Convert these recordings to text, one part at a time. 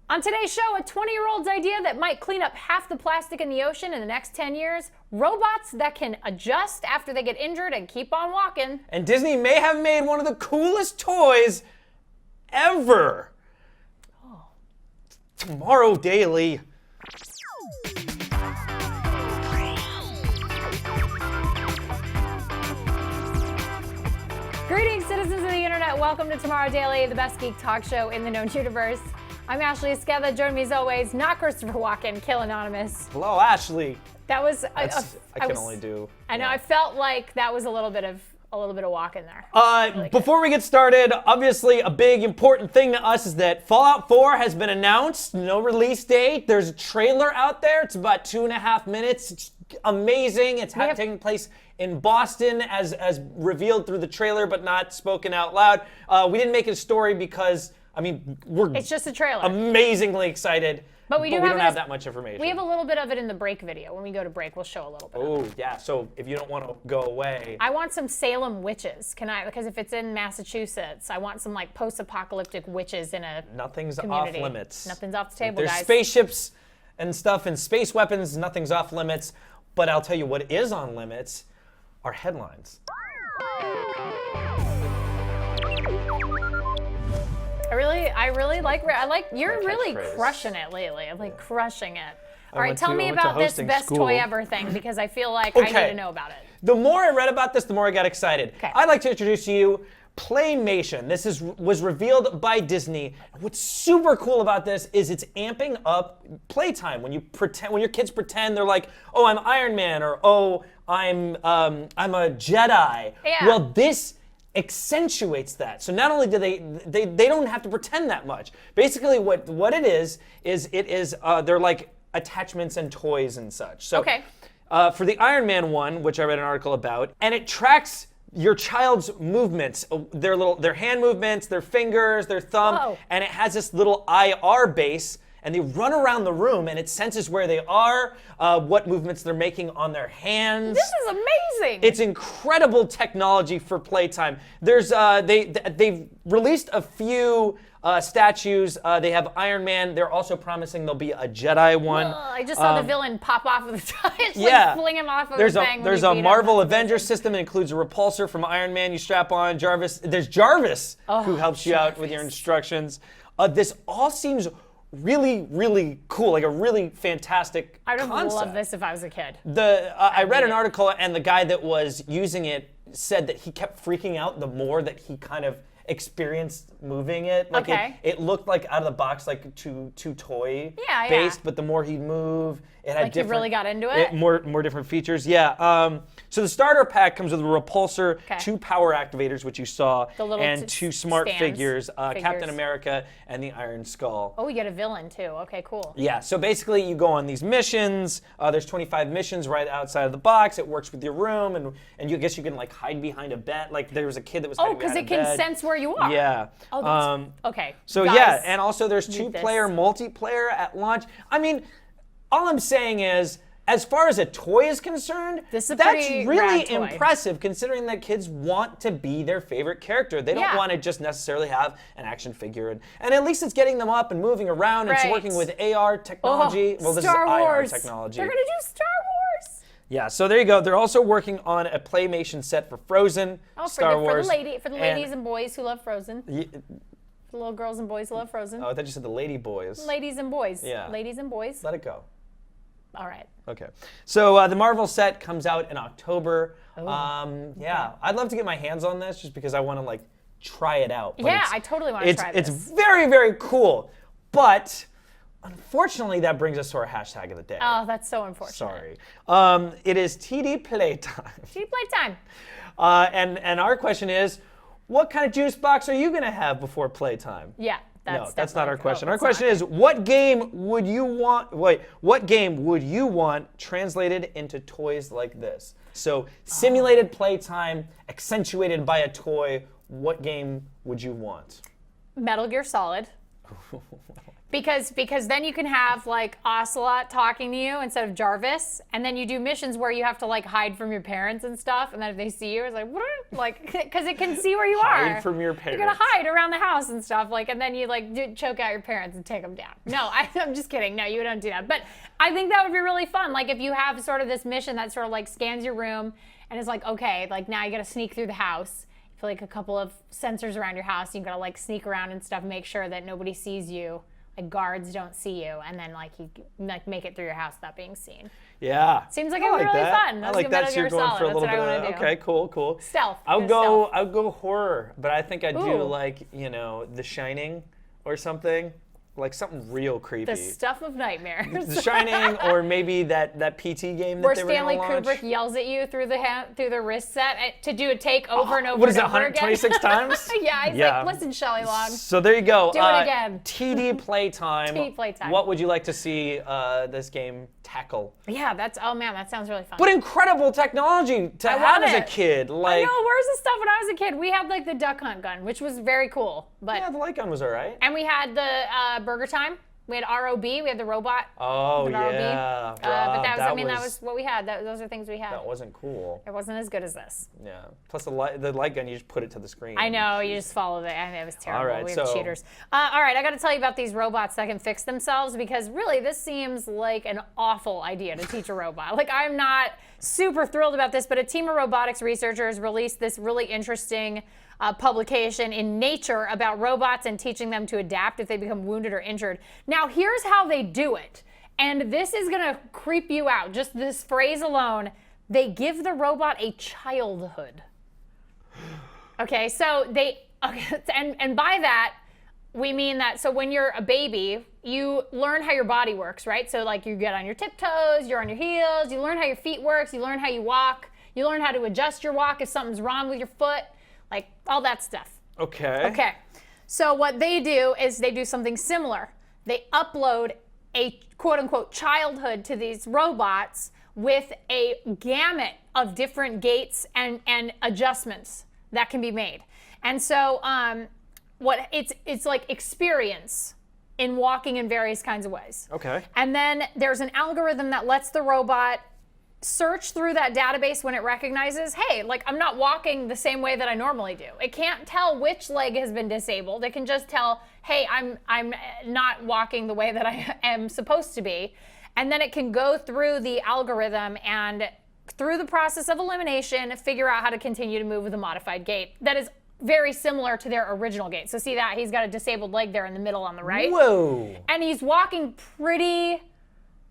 On today's show, a 20-year-old's idea that might clean up half the plastic in the ocean in the next 10 years, robots that can adjust after they get injured and keep on walking. And Disney may have made one of the coolest toys ever. Oh. Tomorrow Daily. Greetings, citizens of the internet. Welcome to Tomorrow Daily, the best geek talk show in the known universe. I'm Ashley Esqueda. Join me as always, not Christopher Walken, Kill Anonymous. Hello, Ashley. That was I can only do. I know. I felt like that was a little bit of walk in there. Really before we get started, obviously a big important thing to us is that Fallout 4 has been announced. No release date. There's a trailer out there. It's about 2.5 minutes. It's amazing. It's taking place in Boston as revealed through the trailer, but not spoken out loud. We didn't make it a story because, I mean, it's just a trailer. Amazingly excited. But we don't have that much information. We have a little bit of it in the break video. When we go to break, we'll show a little bit. Oh, yeah. So if you don't want to go away. I want some Salem witches. Because if it's in Massachusetts, I want some like post-apocalyptic witches in a Nothing's community. off limits. Nothing's off the table, There's guys. spaceships and stuff and space weapons. Nothing's off limits. But I'll tell you what is on limits are headlines. I really like you're really crushing it lately. I'm like crushing it. All right, tell me about this best toy ever thing because I feel like I need to know about it. The more I read about this, the more I got excited. Okay. I'd like to introduce to you Playmation. This was revealed by Disney. What's super cool about this is it's amping up playtime. When your kids pretend they're like, oh, I'm Iron Man, or oh, I'm a Jedi. Yeah. Well, this accentuates that. So not only do they don't have to pretend that much. Basically, what it is they're like attachments and toys and such. So okay. For the Iron Man one, which I read an article about, and it tracks your child's movements, their hand movements, their fingers, their thumb, Whoa. and it has this little IR base, and they run around the room, and it senses where they are, what movements they're making on their hands. This is amazing. It's incredible technology for playtime. There's they've released a few statues. They have Iron Man. They're also promising there'll be a Jedi one. I just saw the villain pop off of the giant, yeah. like fling him off of there's the thing. There's a Marvel Avengers system. It includes a repulsor from Iron Man you strap on. Jarvis. There's Jarvis who helps you out with your instructions. This all seems really, really cool, like a really fantastic concept. I would love this if I was a kid. I read an article, and the guy that was using it said that he kept freaking out the more that he kind of experienced moving it. Like it looked like out of the box, like too toy based, but the more he'd move, it had different. He really got into it. More different features. Yeah. So the starter pack comes with a repulsor, 2 power activators, which you saw, and 2 smart figures, Captain America and the Iron Skull. Oh, we get a villain too. Okay, cool. Yeah. So basically, you go on these missions. There's 25 missions right outside of the box. It works with your room, and you guess you can like hide behind a bed. Like there was a kid that was hiding behind a bed. because it can sense where you are. Yeah. Oh, that's okay. So guys, and also there's 2-player multiplayer at launch. I mean, all I'm saying is, as far as a toy is concerned, that's really impressive considering that kids want to be their favorite character. They don't want to just necessarily have an action figure. And at least it's getting them up and moving around. Right. It's working with AR technology. Well, this is IR technology. They're going to do Star Wars. Yeah, so there you go. They're also working on a Playmation set for Frozen, Star Wars. For the ladies and boys who love Frozen. The little girls and boys who love Frozen. Oh, I thought you said the lady boys. Ladies and boys. Yeah. Ladies and boys. Let it go. All right. Okay. So the Marvel set comes out in October. Yeah, I'd love to get my hands on this just because I want to like try it out. But I totally want to try this. It's very, very cool. But unfortunately, that brings us to our hashtag of the day. Oh, that's so unfortunate. Sorry. It is TD Playtime. TD Playtime. And our question is, what kind of juice box are you going to have before playtime? Yeah. That's not our question. Our question is, what game would you want translated into toys like this? So, simulated playtime, accentuated by a toy, what game would you want? Metal Gear Solid. Because then you can have like Ocelot talking to you instead of Jarvis, and then you do missions where you have to like hide from your parents and stuff, and then if they see you, it's like what? Like because it can see where you are. Hide from your parents. You're gonna hide around the house and stuff, like, and then you like choke out your parents and take them down. No, I'm just kidding. No, you don't do that. But I think that would be really fun. Like if you have sort of this mission that sort of like scans your room and is like, okay, like now you gotta sneak through the house. You feel like a couple of sensors around your house. You gotta like sneak around and stuff, make sure that nobody sees you. Like guards don't see you, and then like you like make it through your house without being seen. Yeah. Seems like it would be really fun. I like that. So you're going for a little bit of okay, cool. Stealth. I would go horror, but I think I'd do like The Shining or something. Like something real creepy. The stuff of nightmares. The Shining, or maybe that PT game that where they were Stanley gonna launch. Kubrick yells at you through the wrist set to do a take over and over. What is it, and over 126 again? times? Yeah, he's like, listen, Shelley Long. So there you go. Do it again. TD Playtime. TD Playtime. What would you like to see this game tackle? Yeah, that sounds really fun. But incredible technology to have as a kid. Like, I know, where's the stuff when I was a kid? We had like the duck hunt gun, which was very cool. But yeah, the light gun was all right. And we had the Burger Time. We had ROB, we had the robot. Oh, yeah. ROB. But that was what we had. Those are things we had. That wasn't cool. It wasn't as good as this. Yeah. Plus the light gun, you just put it to the screen. I know, you just followed it. I mean, it was terrible. All right, we have cheaters. All right, I got to tell you about these robots that can fix themselves, because really this seems like an awful idea to teach a robot. Like, I'm not super thrilled about this, but a team of robotics researchers released this really interesting publication in Nature about robots and teaching them to adapt if they become wounded or injured. Now, here's how they do it. And this is going to creep you out. Just this phrase alone. They give the robot a childhood. Okay, and by that, we mean that, so when you're a baby, you learn how your body works, right? So like you get on your tiptoes, you're on your heels, you learn how your feet works, you learn how you walk, you learn how to adjust your walk if something's wrong with your foot. Like all that stuff. Okay. So what they do is they do something similar. They upload a quote unquote childhood to these robots with a gamut of different gaits and adjustments that can be made. And so it's like experience in walking in various kinds of ways. Okay. And then there's an algorithm that lets the robot search through that database when it recognizes, hey, like I'm not walking the same way that I normally do. It can't tell which leg has been disabled. It can just tell, hey, I'm not walking the way that I am supposed to be. And then it can go through the algorithm and through the process of elimination, figure out how to continue to move with a modified gait that is very similar to their original gait. So see that? He's got a disabled leg there in the middle on the right. Whoa. And he's walking pretty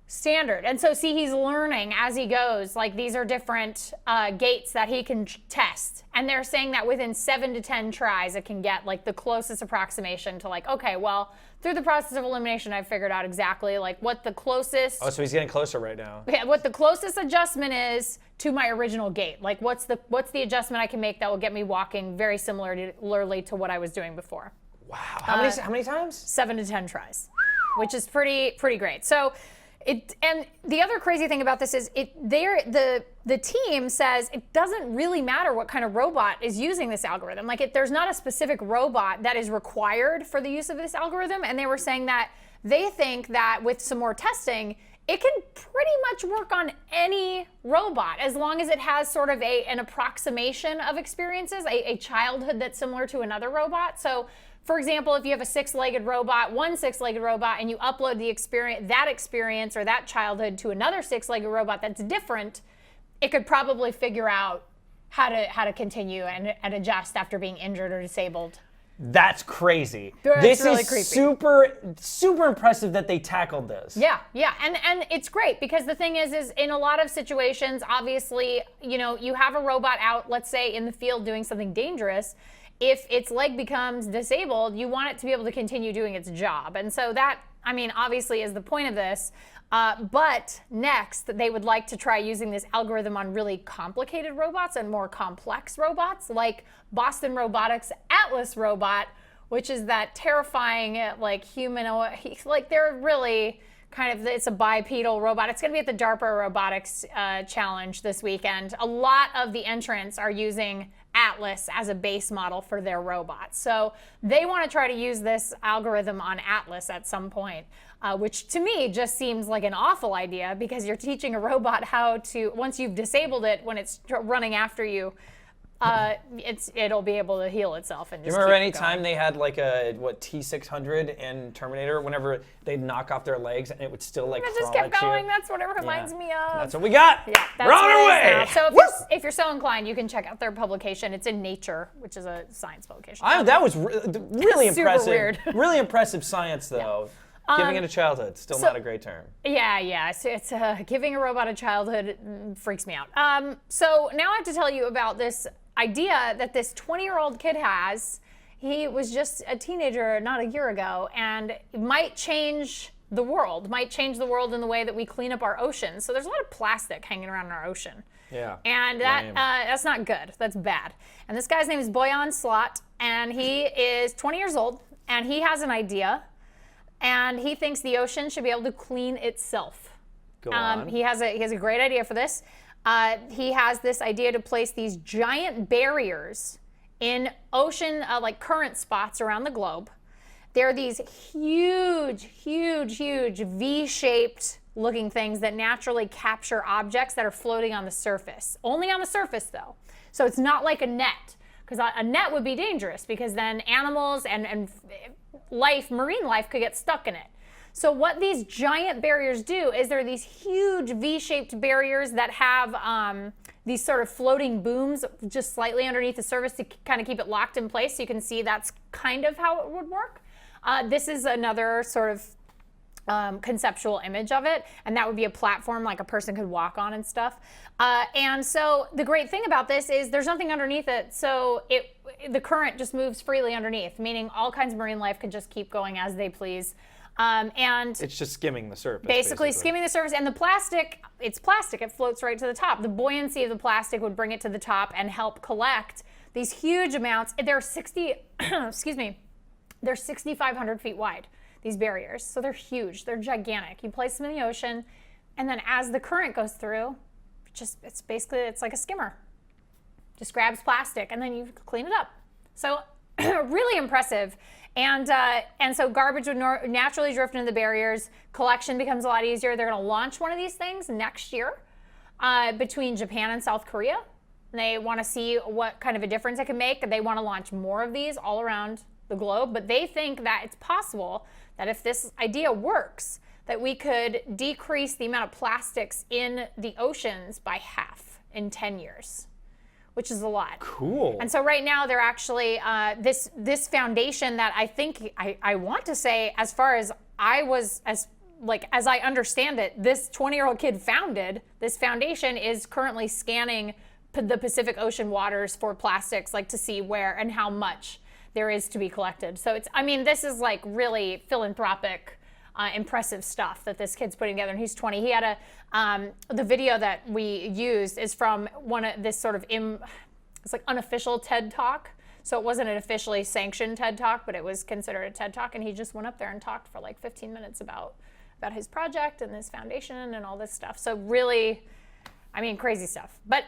standard. And so see, he's learning as he goes. Like these are different gaits that he can test. And they're saying that within 7 to 10 tries, it can get like the closest approximation to like, okay, well, through the process of elimination, I've figured out exactly like what the closest. Oh, so he's getting closer right now. Yeah, what the closest adjustment is to my original gait. Like what's the adjustment I can make that will get me walking very similarly to what I was doing before. Wow. How many times? 7 to 10 tries, which is pretty great. So and the other crazy thing about this is the team says it doesn't really matter what kind of robot is using this algorithm. Like there's not a specific robot that is required for the use of this algorithm. And they were saying that they think that with some more testing, it can pretty much work on any robot as long as it has sort of an approximation of experiences, a childhood that's similar to another robot. So for example, if you have a 6-legged robot, one 6-legged robot, and you upload that experience or that childhood to another 6-legged robot that's different, it could probably figure out how to continue and adjust after being injured or disabled. That's crazy. This really is creepy. super impressive that they tackled this. Yeah, and it's great because the thing is in a lot of situations, obviously, you have a robot out, let's say in the field doing something dangerous. If its leg becomes disabled, you want it to be able to continue doing its job. And so that, obviously is the point of this. But next, they would like to try using this algorithm on really complicated robots and more complex robots, like Boston Robotics' Atlas robot, which is that terrifying, like humanoid, like they're really it's a bipedal robot. It's going to be at the DARPA Robotics Challenge this weekend. A lot of the entrants are using Atlas as a base model for their robots. So they want to try to use this algorithm on Atlas at some point, which to me just seems like an awful idea, because you're teaching a robot how to, once you've disabled it, when it's running after you, it'll be able to heal itself and just. You remember keep any going. time they had like a T-600 in Terminator? Whenever they'd knock off their legs and it would still like It just crawl kept at you? going. That's what it reminds me of. That's what we got. Yeah, that's We're on what our it is way. now. So if you're so inclined, you can check out their publication. It's in Nature, which is a science publication. That was really Super impressive. weird. Really impressive science, though. Giving it a childhood, still not a great term. Yeah. It's giving a robot a childhood freaks me out. So now I have to tell you about this idea that this 20-year-old kid has. He was just a teenager not a year ago, and it might change the world. Might change the world in the way that we clean up our oceans. So there's a lot of plastic hanging around in our ocean. Yeah. And that's not good. That's bad. And this guy's name is Boyan Slot, and he is 20 years old, and he has an idea, and he thinks the ocean should be able to clean itself. Go on. He has a great idea for this. He has this idea to place these giant barriers in ocean like current spots around the globe. There are these huge V-shaped looking things that naturally capture objects that are floating on the surface. Only on the surface, though. So it's not like a net, because a net would be dangerous, because then animals and marine life could get stuck in it. So what these giant barriers do is there are these huge V-shaped barriers that have these sort of floating booms just slightly underneath the surface to kind of keep it locked in place. So you can see that's kind of how it would work. This is another sort of conceptual image of it, and that would be a platform like a person could walk on and stuff. And so the great thing about this is there's nothing underneath it, so the current just moves freely underneath, meaning all kinds of marine life can just keep going as they please. And it's just skimming the surface. Basically skimming the surface, and the plastic, it's plastic, it floats right to the top. The buoyancy of the plastic would bring it to the top and help collect these huge amounts. They're 6,500 feet wide, these barriers. So they're huge, they're gigantic. You place them in the ocean, and then as the current goes through, it's like a skimmer. Just grabs plastic and then you clean it up. So really impressive. And so garbage would naturally drift into the barriers. Collection becomes a lot easier. They're going to launch one of these things next year between Japan and South Korea. And they want to see what kind of a difference it can make. They want to launch more of these all around the globe. But they think that it's possible that if this idea works, that we could decrease the amount of plastics in the oceans by half in 10 years. Which is a lot. Cool. And so right now they're actually, this foundation that I think, I want to say, as far as as I understand it, this 20-year-old kid founded, this foundation is currently scanning the Pacific Ocean waters for plastics, like to see where and how much there is to be collected. So this is like really philanthropic, impressive stuff that this kid's putting together, and he's 20. He had the video that we used is from one of this sort of it's like unofficial TED Talk. So it wasn't an officially sanctioned TED Talk, but it was considered a TED Talk, and he just went up there and talked for like 15 minutes about his project and his foundation and all this stuff. So really, crazy stuff. But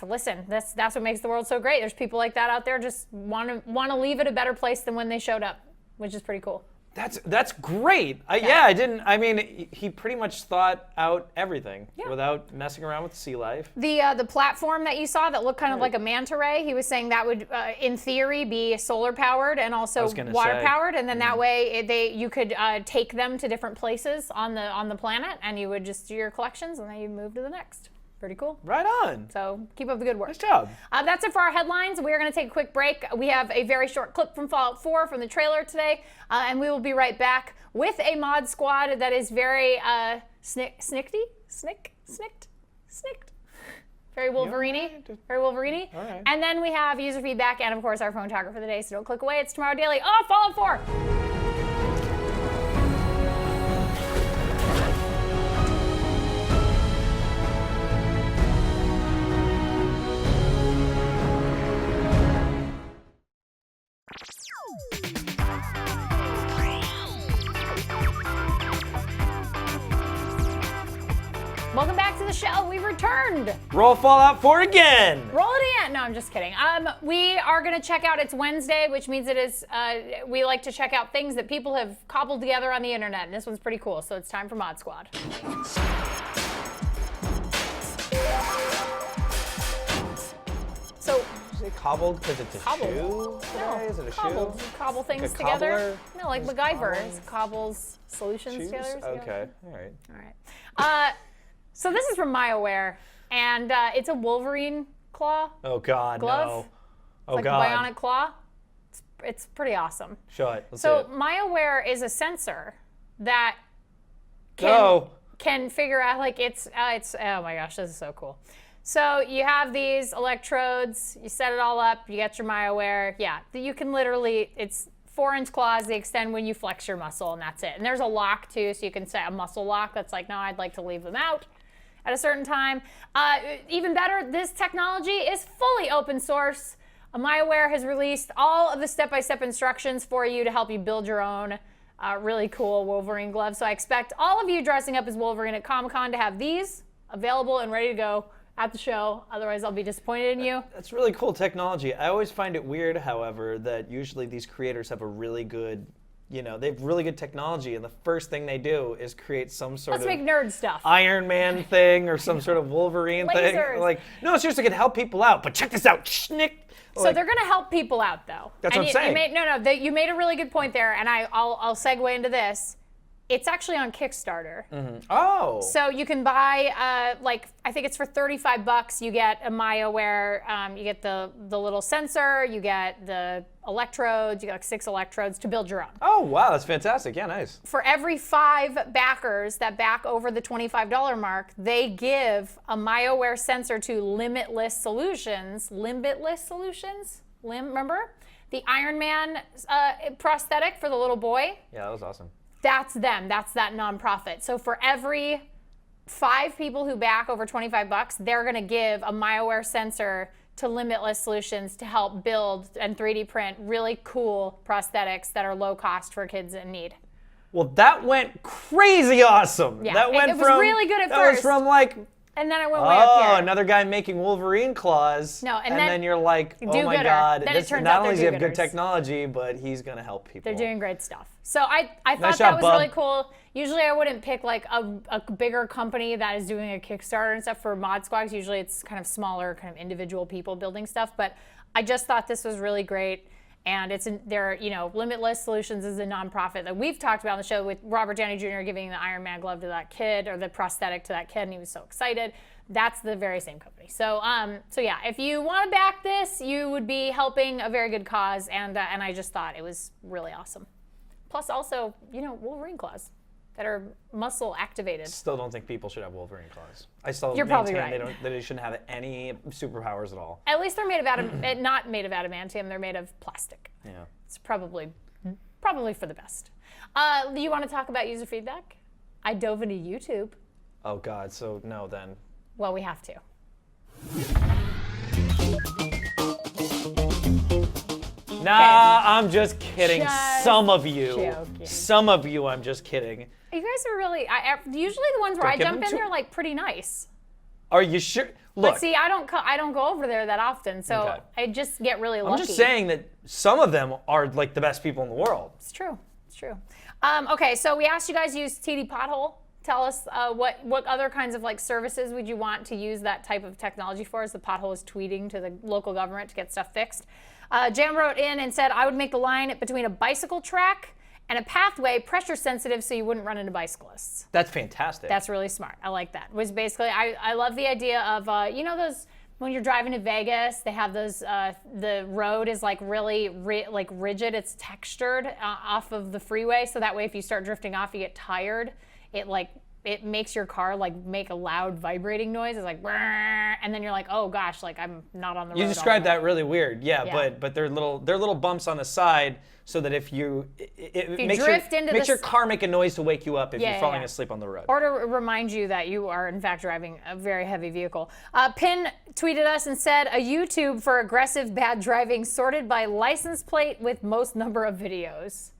listen, that's what makes the world so great. There's people like that out there just want to leave it a better place than when they showed up, which is pretty cool. That's great. He pretty much thought out everything without messing around with sea life. The platform that you saw that looked kind of like a manta ray, he was saying that would, in theory, be solar powered and also water powered, and then that way you could take them to different places on the planet, and you would just do your collections, and then you move to the next. Pretty cool. Right on. So keep up the good work. Nice job. That's it for our headlines. We are going to take a quick break. We have a very short clip from Fallout 4 from the trailer today, and we will be right back with a mod squad that is very snicked. Very Wolverine-y. Very Wolverine-y. All right. And then we have user feedback and, of course, our phone talker for the day. So don't click away. It's Tomorrow Daily. Oh, Fallout 4! Welcome back to the the show. We've returned. Roll Fallout 4 again. Roll it in. No, I'm just kidding. We are going to check out, it's Wednesday, which means it is, we like to check out things that people have cobbled together on the internet. And this one's pretty cool. So it's time for Mod Squad. So, Is it cobbled because it's a shoe? no, Is it a cobbled. shoe? You cobble things a together. cobbler? No, like Just MacGyver cobbling? cobbles solutions Shoes? together. Okay, all right. All right. So this is from MyAware, and it's a Wolverine claw Oh God, glove. no. It's Oh like God. a bionic claw. It's pretty awesome. Show it. Let's So see it. MyAware is a sensor that Go. can figure out, like, it's oh my gosh, this is so cool. So you have these electrodes, you set it all up, you get your MyAware. Yeah, you can literally, it's 4-inch claws, they extend when you flex your muscle, and that's it. And there's a lock too, so you can set a muscle lock that's like, no, I'd like to leave them out at a certain time. Even better, this technology is fully open source. MyAware has released all of the step-by-step instructions for you to help you build your own really cool Wolverine glove. So I expect all of you dressing up as Wolverine at Comic-Con to have these available and ready to go at the show. Otherwise, I'll be disappointed in you. That's really cool technology. I always find it weird, however, that usually these creators have a really good, they have really good technology, and the first thing they do is create some sort Let's of make nerd stuff. Iron Man thing or some sort of Wolverine thing. Lasers. Like, no, seriously, it can help people out. But check this out, Schnick. So they're going to help people out, though. That's And what I'm saying. You made a really good point there, and I'll segue into this. It's actually on Kickstarter. Oh. So you can buy, I think it's for $35. You get a MyAware, you get the little sensor, you get the electrodes, you get like 6 electrodes to build your own. Oh, wow, that's fantastic. Yeah, nice. For every 5 backers that back over the $25 mark, they give a MyAware sensor to Limitless Solutions. Remember? The Iron Man prosthetic for the little boy? Yeah, that was awesome. That's them. That's that nonprofit. So for every 5 people who back over $25, they're going to give a MyAware sensor to Limitless Solutions to help build and 3D print really cool prosthetics that are low cost for kids in need. Well, that went crazy awesome. Yeah, That went it was really good at that first. was from like, And then it went way up here. another guy making Wolverine claws. No, and then then you're like, oh my do-gooder. God. Then it turns not out only they're does he have good do-gooders. technology, but he's going to help people. They're doing great stuff. So I thought Nice that job, was bub. really cool. Usually I wouldn't pick like a bigger company that is doing a Kickstarter and stuff for Mod Squads. Usually it's kind of smaller, kind of individual people building stuff. But I just thought this was really great. And Limitless Solutions is a nonprofit that we've talked about on the show with Robert Downey Jr. giving the Iron Man glove to that kid, or the prosthetic to that kid, and he was so excited. That's the very same company. So yeah, if you want to back this, you would be helping a very good cause, and I just thought it was really awesome. Plus, also, Wolverine claws that are muscle activated. Still don't think people should have Wolverine claws. I still You're probably maintain right. they shouldn't have any superpowers at all. At least they're made of not made of adamantium. They're made of plastic. Yeah. It's probably for the best. Do you want to talk about user feedback? I dove into YouTube. Oh God. So no, then. Well, we have to. Nah, I'm just kidding. Just Some of you. joking. Some of you, I'm just kidding. You guys are really. Usually the ones where Don't I give jump them in, too- they're like pretty nice. Are you sure? Look, But see, I don't go over there that often, so Okay. I just get really lucky. I'm just saying that some of them are like the best people in the world. It's true. It's true. Okay, so we asked you guys to use TD Pothole. Tell us what other kinds of like services would you want to use that type of technology for, as the pothole is tweeting to the local government to get stuff fixed. Jam wrote in and said, I would make the line between a bicycle track and a pathway pressure sensitive so you wouldn't run into bicyclists. That's fantastic. That's really smart. I like that. Was basically, I love the idea of, those, when you're driving to Vegas, they have those, the road is like really rigid. It's textured off of the freeway. So that way, if you start drifting off, you get tired. It makes your car like make a loud vibrating noise. It's like, and then you're like, oh gosh, like I'm not on the road. You described all the that really weird. Yeah, Yeah. but they're little bumps on the side so that if you makes drift into makes the your car make a noise to wake you up if Yeah, you're falling yeah. asleep on the road. Or to remind you that you are, in fact, driving a very heavy vehicle. Pin tweeted us and said, a YouTube for aggressive bad driving sorted by license plate with most number of videos.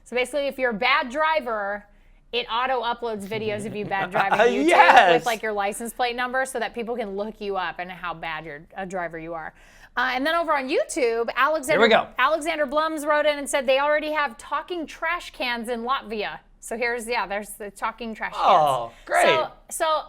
So basically, if you're a bad driver it auto uploads videos of you bad driving on YouTube Yes. with like your license plate number so that people can look you up and how bad you're a driver you are. And then over on YouTube, Alexander Blums wrote in and said they already have talking trash cans in Latvia. So there's the talking trash cans. Oh, great. So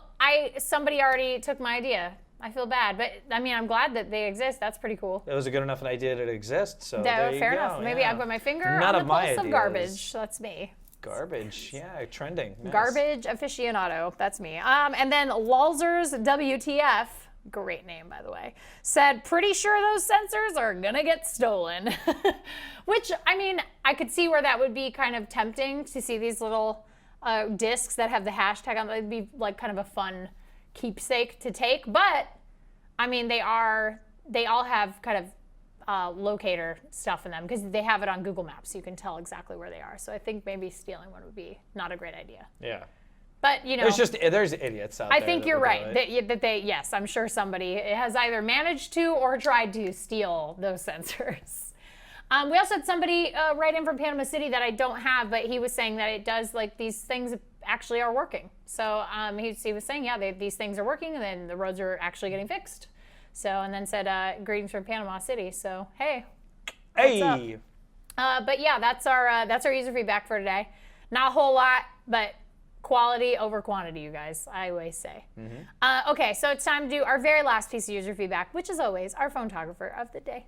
somebody already took my idea. I feel bad, but I mean, I'm glad that they exist. That's pretty cool. It was a good enough an idea to exist, so there you fair go. enough. Maybe yeah. I put my finger None on of the my pulse of ideas. garbage. That's me. Garbage, yeah, trending. Nice. Garbage aficionado. That's me. And then Lalzers WTF, great name by the way, said pretty sure those sensors are gonna get stolen. Which, I mean, I could see where that would be kind of tempting to see these little discs that have the hashtag on them. It'd be like kind of a fun keepsake to take, but I mean, they all have kind of locator stuff in them because they have it on Google Maps, so you can tell exactly where they are. So I think maybe stealing one would be not a great idea. Yeah. But you know, there's idiots out there. I think you're right. Yes, I'm sure somebody has either managed to or tried to steal those sensors. We also had somebody write in from Panama City that I don't have, but he was saying that it does, like, these things actually are working. So he was saying, yeah, these things are working, and then the roads are actually getting fixed. So, and then said, greetings from Panama City. So, hey. Hey. But yeah, that's our user feedback for today. Not a whole lot, but quality over quantity, you guys, I always say. Mm-hmm. Okay, so it's time to do our very last piece of user feedback, which is always our photographer of the day.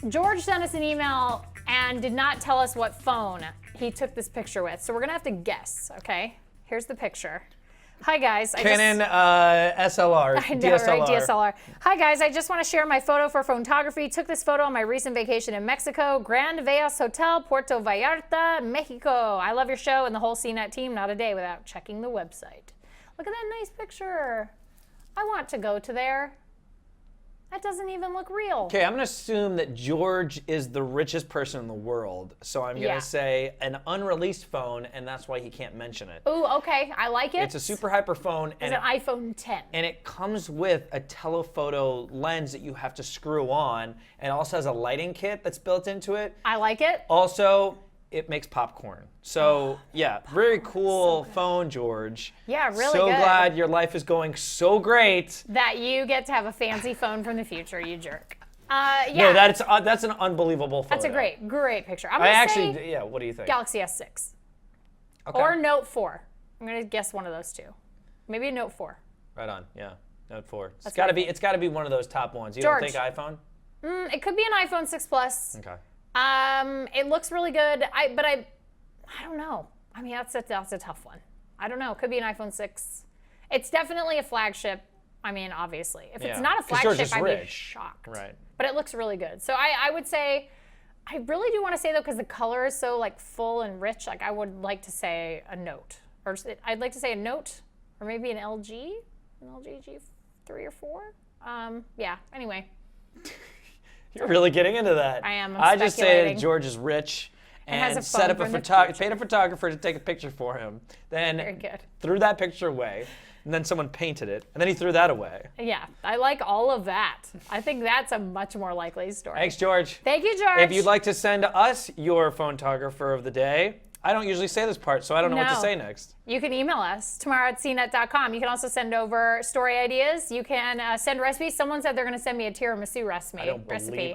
George sent us an email and did not tell us what phone he took this picture with. So we're gonna have to guess, okay? Here's the picture. Hi guys. Canon SLR. I know, DSLR. right? DSLR. Hi guys, I just want to share my photo for photography. Took this photo on my recent vacation in Mexico, Grand Valles Hotel, Puerto Vallarta, Mexico. I love your show and the whole CNET team. Not a day without checking the website. Look at that nice picture. I want to go to there. That doesn't even look real. Okay, I'm going to assume that George is the richest person in the world. So I'm going to say an unreleased phone, and that's why he can't mention it. Ooh, okay. I like it. It's a super hyper phone. It's an iPhone 10. And it comes with a telephoto lens that you have to screw on, and it also has a lighting kit that's built into it. I like it. Also, it makes popcorn. So, yeah, very cool phone, George. Yeah, really so good. So glad your life is going so great. That you get to have a fancy phone from the future, you jerk. Yeah. No, that's an unbelievable photo. That's a great picture. Yeah, what do you think? Galaxy S6. Okay. Or Note 4. I'm going to guess one of those two. Maybe a Note 4. Right on, yeah. Note 4. It's got to be one of those top ones. You George. Don't think iPhone? It could be an iPhone 6 Plus. Okay. It looks really good. But I don't know. I mean, that's a tough one. I don't know. It could be an iPhone 6. It's definitely a flagship. I mean, obviously. If it's not a flagship, I'd be shocked. Right. But it looks really good. So I would say, I really do want to say though, because the color is so like full and rich, like I would like to say a Note. Or I'd like to say a Note, or maybe an LG G3 or 4. Yeah, anyway. You're really getting into that. I am. I just say that George is rich and set up paid a photographer to take a picture for him. Then Very good. Threw that picture away, and then someone painted it, and then he threw that away. Yeah, I like all of that. I think that's a much more likely story. Thanks, George. Thank you, George. If you'd like to send us your photographer of the day, I don't usually say this part, so I don't know what to say next. You can email us tomorrow@cnet.com. You can also send over story ideas. You can send recipes. Someone said they're going to send me a tiramisu recipe.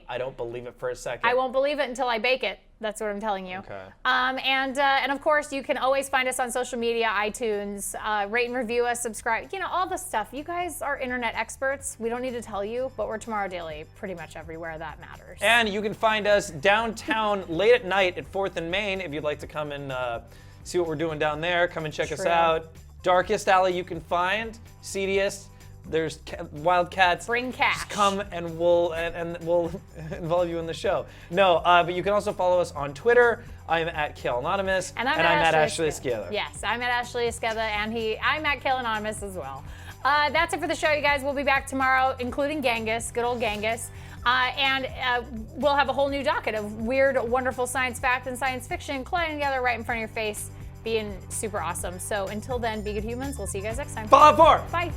I don't believe it for a second. I won't believe it until I bake it. That's what I'm telling you. Okay. And of course, you can always find us on social media, iTunes, rate and review us, subscribe, all the stuff. You guys are internet experts. We don't need to tell you, but we're Tomorrow Daily pretty much everywhere that matters. And you can find us downtown late at night at 4th and Main if you'd like to come and see what we're doing down there. Come and check us out. Darkest alley you can find, seediest. There's wild cats. Bring cash. Just come and we'll involve you in the show. No, but you can also follow us on Twitter. I'm at Khail Anonymous. And I'm at Ashley Esqueda. Yes, I'm at Ashley Esqueda, and I'm at Khail Anonymous as well. That's it for the show, you guys. We'll be back tomorrow, including Genghis, good old Genghis. And we'll have a whole new docket of weird, wonderful science fact and science fiction colliding together right in front of your face, being super awesome. So until then, be good humans. We'll see you guys next time. Fallout 4! Bye.